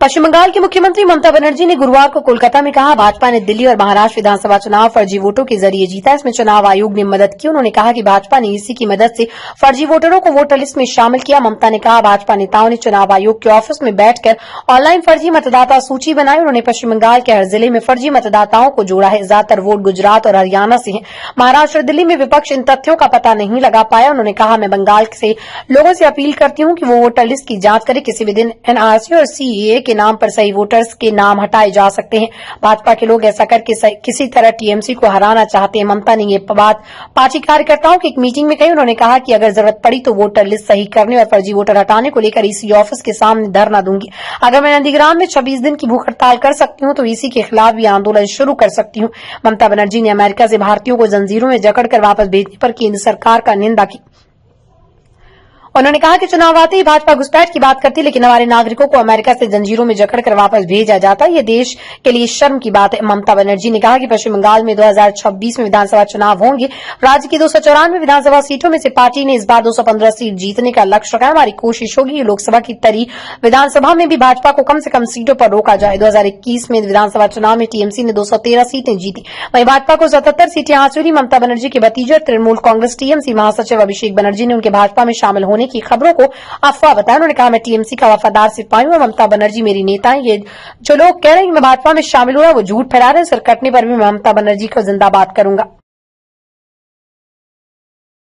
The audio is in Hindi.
पश्चिम बंगाल की मुख्यमंत्री ममता बनर्जी ने गुरुवार को कोलकाता में कहा, भाजपा ने दिल्ली और महाराष्ट्र विधानसभा चुनाव फर्जी वोटों के जरिए जीता। इसमें चुनाव आयोग ने मदद की। उन्होंने कहा कि भाजपा ने ईसी की मदद से फर्जी वोटरों को वोटर लिस्ट में शामिल किया। ममता ने कहा, भाजपा नेताओं ने चुनाव आयोग के ऑफिस में बैठकर ऑनलाइन फर्जी मतदाता सूची बनाई। उन्होंने पश्चिम बंगाल के हर जिले में फर्जी मतदाताओं को जोड़ा है। ज्यादातर वोट गुजरात और हरियाणा से है। महाराष्ट्र और दिल्ली में विपक्ष इन तथ्यों का पता नहीं लगा पाया। उन्होंने कहा, मैं बंगाल से लोगों से अपील करती हूं कि वो वोटर लिस्ट की जांच करें। किसी भी दिन एनआरसी और सीएए के नाम पर सही वोटर्स के नाम हटाए जा सकते हैं। भाजपा के लोग ऐसा करके किसी तरह टीएमसी को हराना चाहते हैं। ममता ने यह बात पार्टी कार्यकर्ताओं की एक मीटिंग में कही। उन्होंने कहा कि अगर जरूरत पड़ी तो वोटर लिस्ट सही करने और फर्जी वोटर हटाने को लेकर ईसी ऑफिस के सामने धरना दूंगी। अगर मैं नंदीग्राम में 26 दिन की भूख हड़ताल कर सकती हूं तो ईसी के खिलाफ भी आंदोलन शुरू कर सकती हूं। ममता बनर्जी ने अमेरिका से भारतीयों को जंजीरों में जकड़कर वापस भेजने पर केंद्र सरकार का निंदा की। उन्होंने कहा कि चुनाव आते ही भाजपा घुसपैठ की बात करती, लेकिन हमारे नागरिकों को अमेरिका से जंजीरों में जकड़कर वापस भेजा जाता। यह देश के लिए शर्म की बात है। ममता बनर्जी ने कहा कि पश्चिम बंगाल में 2026 में विधानसभा चुनाव होंगे। राज्य की 294 विधानसभा सीटों में से पार्टी ने इस बार 215 सीट जीतने का लक्ष्य रखा है। हमारी कोशिश होगी कि लोकसभा की तरी विधानसभा में भी भाजपा को कम से कम सीटों पर रोका जाए। 2021 में विधानसभा चुनाव में टीएमसी ने 213 सीटें जीती, वहीं भाजपा को 77 सीटें हासिल हुई। ममता बनर्जी के भतीजे और तृणमूल कांग्रेस टीएमसी महासचिव अभिषेक बनर्जी ने उनके भाजपा में शामिल होने की खबरों को अफवाह बताया। उन्होंने कहा, मैं टीएमसी का वफादार सिपाही हूं और ममता बनर्जी मेरी नेता है। ये जो लोग कह रहे हैं कि मैं भाजपा में शामिल हुआ वो झूठ फैला रहे हैं। सिर कटने पर भी मैं ममता बनर्जी को जिंदाबाद करूंगा।